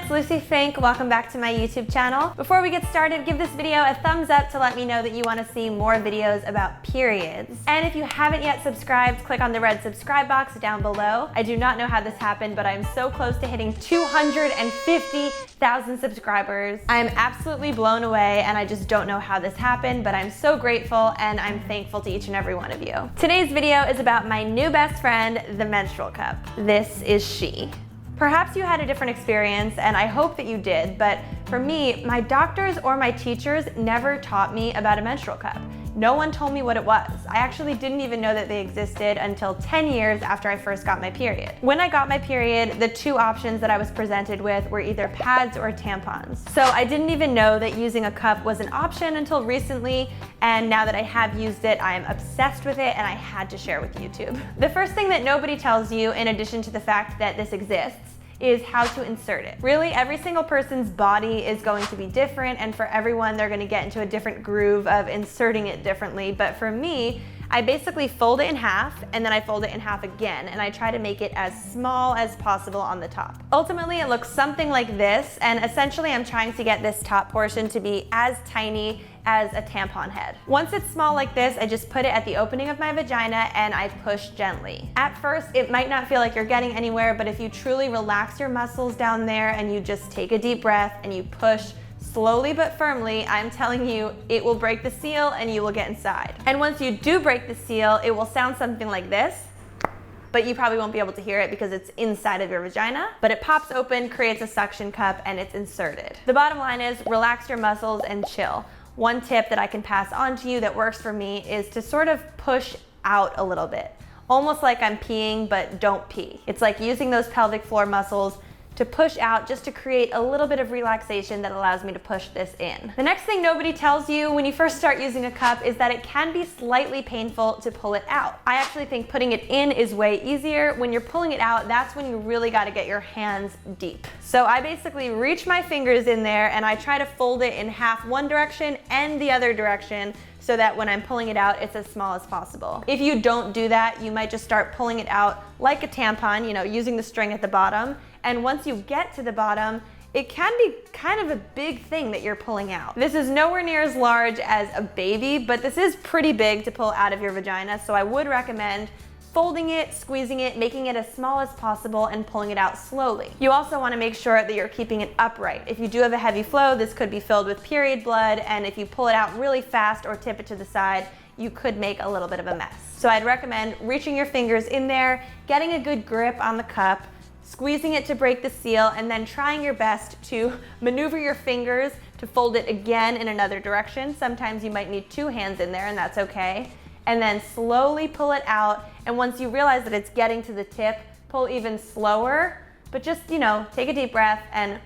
it's Lucie Fink. Welcome back to my YouTube channel. Before we get started, give this video a thumbs up to let me know that you want to see more videos about periods. And if you haven't yet subscribed, click on the red subscribe box down below. I do not know how this happened, but I'm so close to hitting 250,000 subscribers. I'm absolutely blown away, and I just don't know how this happened, but I'm so grateful and I'm thankful to each and every one of you. Today's video is about my new best friend, the menstrual cup. This is she. Perhaps you had a different experience, and I hope that you did, but for me, my doctors or my teachers never taught me about a menstrual cup. No one told me what it was. I actually didn't even know that they existed until 10 years after I first got my period. When I got my period, the two options that I was presented with were either pads or tampons. So I didn't even know that using a cup was an option until recently, and now that I have used it, I am obsessed with it and I had to share with YouTube. The first thing that nobody tells you, in addition to the fact that this exists, is how to insert it. Really, every single person's body is going to be different, and for everyone, they're gonna get into a different groove of inserting it differently. But for me, I basically fold it in half, and then I fold it in half again, and I try to make it as small as possible on the top. Ultimately, it looks something like this, and essentially I'm trying to get this top portion to be as tiny as a tampon head. Once it's small like this, I just put it at the opening of my vagina and I push gently. At first, it might not feel like you're getting anywhere, but if you truly relax your muscles down there and you just take a deep breath and you push slowly but firmly, I'm telling you, it will break the seal and you will get inside. And once you do break the seal, it will sound something like this, but you probably won't be able to hear it because it's inside of your vagina. But it pops open, creates a suction cup, and it's inserted. The bottom line is relax your muscles and chill. One tip that I can pass on to you that works for me is to sort of push out a little bit. Almost like I'm peeing, but don't pee. It's like using those pelvic floor muscles to push out just to create a little bit of relaxation that allows me to push this in. The next thing nobody tells you when you first start using a cup is that it can be slightly painful to pull it out. I actually think putting it in is way easier. When you're pulling it out, that's when you really got to get your hands deep. So I basically reach my fingers in there and I try to fold it in half one direction and the other direction, so that when I'm pulling it out, it's as small as possible. If you don't do that, you might just start pulling it out like a tampon, using the string at the bottom. And once you get to the bottom, it can be kind of a big thing that you're pulling out. This is nowhere near as large as a baby, but this is pretty big to pull out of your vagina, so I would recommend folding it, squeezing it, making it as small as possible, and pulling it out slowly. You also want to make sure that you're keeping it upright. If you do have a heavy flow, this could be filled with period blood, and if you pull it out really fast or tip it to the side, you could make a little bit of a mess. So I'd recommend reaching your fingers in there, getting a good grip on the cup, squeezing it to break the seal, and then trying your best to maneuver your fingers to fold it again in another direction. Sometimes you might need two hands in there, and that's okay. And then slowly pull it out, and once you realize that it's getting to the tip, pull even slower, but just, take a deep breath and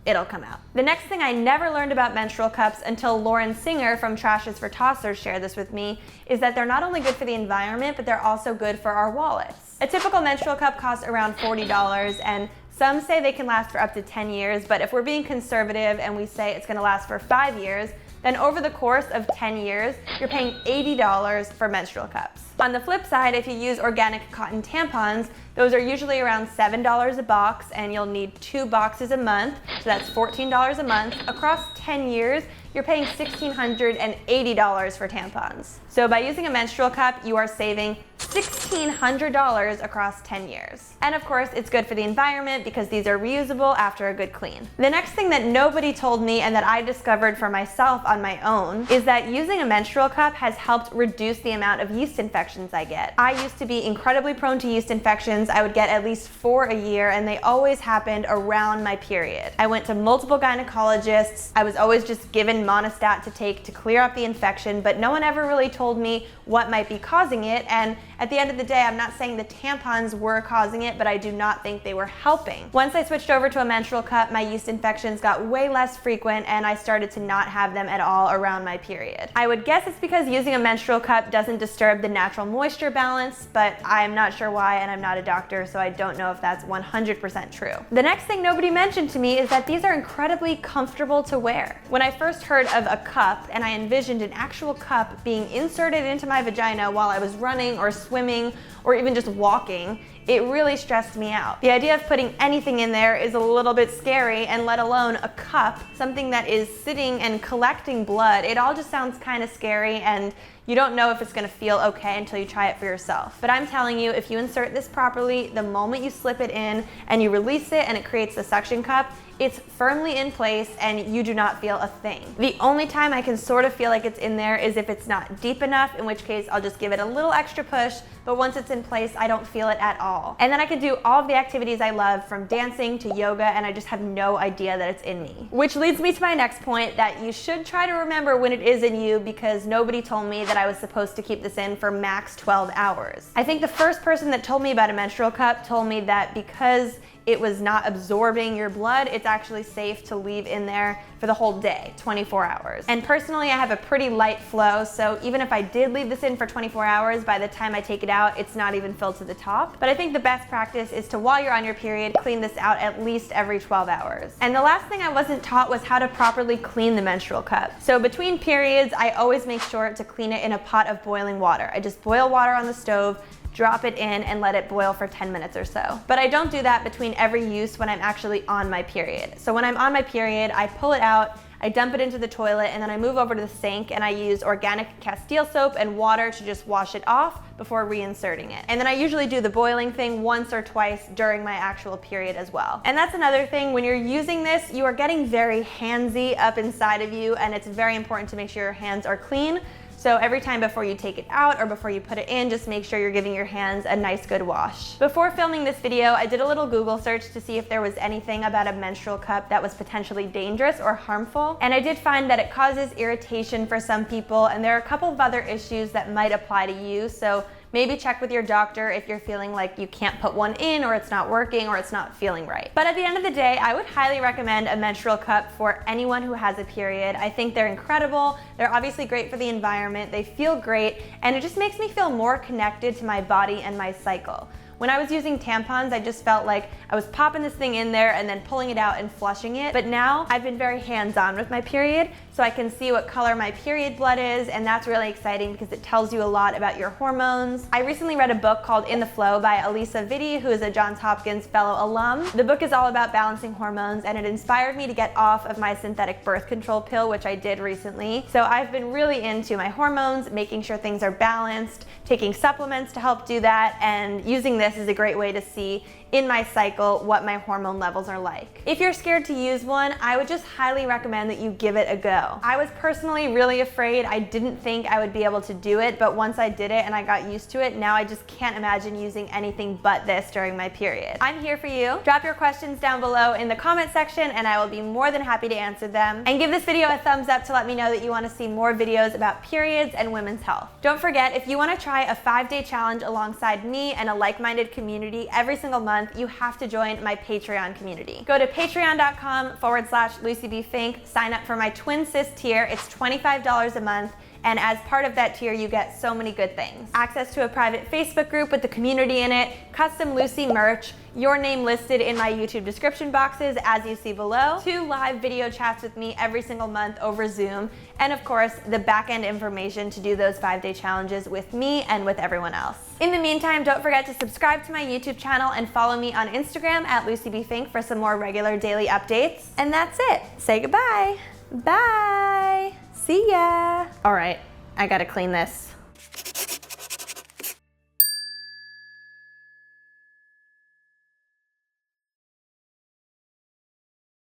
it'll come out. The next thing I never learned about menstrual cups until Lauren Singer from Trash is for Tossers shared this with me is that they're not only good for the environment, but they're also good for our wallets. A typical menstrual cup costs around $40, and some say they can last for up to 10 years, but if we're being conservative and we say it's gonna last for 5 years, then over the course of 10 years, you're paying $80 for menstrual cups. On the flip side, if you use organic cotton tampons, those are usually around $7 a box, and you'll need 2 boxes a month, so that's $14 a month. Across 10 years, you're paying $1,680 for tampons. So by using a menstrual cup, you are saving $1,600 across 10 years. And of course, it's good for the environment because these are reusable after a good clean. The next thing that nobody told me and that I discovered for myself on my own is that using a menstrual cup has helped reduce the amount of yeast infections I get. I used to be incredibly prone to yeast infections. I would get at least 4 a year, and they always happened around my period. I went to multiple gynecologists. I was always just given Monistat to take to clear up the infection, but no one ever really told me what might be causing it. And at the end of the day, I'm not saying the tampons were causing it, but I do not think they were helping. Once I switched over to a menstrual cup, my yeast infections got way less frequent, and I started to not have them at all around my period. I would guess it's because using a menstrual cup doesn't disturb the natural moisture balance, but I'm not sure why, and I'm not a doctor, so I don't know if that's 100% true. The next thing nobody mentioned to me is that these are incredibly comfortable to wear. When I first heard of a cup and I envisioned an actual cup being inserted into my vagina while I was running or swimming swimming or even just walking, it really stressed me out. The idea of putting anything in there is a little bit scary, and let alone a cup, something that is sitting and collecting blood. It all just sounds kind of scary, and you don't know if it's gonna feel okay until you try it for yourself. But I'm telling you, if you insert this properly, the moment you slip it in and you release it and it creates the suction cup, it's firmly in place and you do not feel a thing. The only time I can sort of feel like it's in there is if it's not deep enough, in which case I'll just give it a little extra push, but once it's in place, I don't feel it at all. And then I can do all of the activities I love, from dancing to yoga, and I just have no idea that it's in me. Which leads me to my next point, that you should try to remember when it is in you, because nobody told me that I was supposed to keep this in for max 12 hours. I think the first person that told me about a menstrual cup told me that because it was not absorbing your blood, it's actually safe to leave in there for the whole day, 24 hours. And personally, I have a pretty light flow, so even if I did leave this in for 24 hours, by the time I take it out, it's not even filled to the top. But I think the best practice is to, while you're on your period, clean this out at least every 12 hours. And the last thing I wasn't taught was how to properly clean the menstrual cup. So between periods, I always make sure to clean it in a pot of boiling water. I just boil water on the stove, drop it in, and let it boil for 10 minutes or so. But I don't do that between every use when I'm actually on my period. So when I'm on my period, I pull it out, I dump it into the toilet, and then I move over to the sink and I use organic Castile soap and water to just wash it off before reinserting it. And then I usually do the boiling thing once or twice during my actual period as well. And that's another thing, when you're using this, you are getting very handsy up inside of you, and it's very important to make sure your hands are clean. So every time before you take it out or before you put it in, just make sure you're giving your hands a nice good wash. Before filming this video, I did a little Google search to see if there was anything about a menstrual cup that was potentially dangerous or harmful. And I did find that it causes irritation for some people, and there are a couple of other issues that might apply to you. So maybe check with your doctor if you're feeling like you can't put one in, or it's not working, or it's not feeling right. But at the end of the day, I would highly recommend a menstrual cup for anyone who has a period. I think they're incredible. They're obviously great for the environment. They feel great, and it just makes me feel more connected to my body and my cycle. When I was using tampons, I just felt like I was popping this thing in there and then pulling it out and flushing it. But now I've been very hands-on with my period, so I can see what color my period blood is, and that's really exciting because it tells you a lot about your hormones. I recently read a book called In the Flow by Elisa Vitti, who is a Johns Hopkins fellow alum. The book is all about balancing hormones, and it inspired me to get off of my synthetic birth control pill, which I did recently. So I've been really into my hormones, making sure things are balanced, taking supplements to help do that, and using this is a great way to see in my cycle what my hormone levels are like. If you're scared to use one, I would just highly recommend that you give it a go. I was personally really afraid. I didn't think I would be able to do it, but once I did it and I got used to it, now I just can't imagine using anything but this during my period. I'm here for you. Drop your questions down below in the comment section and I will be more than happy to answer them. And give this video a thumbs up to let me know that you want to see more videos about periods and women's health. Don't forget, if you want to try a 5-day challenge alongside me and a like-minded community every single month, you have to join my Patreon community. Go to patreon.com/LucieBFink, sign up for my Twin Sis tier. It's $25 a month. And as part of that tier, you get so many good things. Access to a private Facebook group with the community in it, custom Lucie merch, your name listed in my YouTube description boxes as you see below, 2 live video chats with me every single month over Zoom, and of course, the back-end information to do those 5-day challenges with me and with everyone else. In the meantime, don't forget to subscribe to my YouTube channel and follow me on Instagram at LucieBFink for some more regular daily updates. And that's it. Say goodbye. Bye. See ya. All right, I gotta clean this.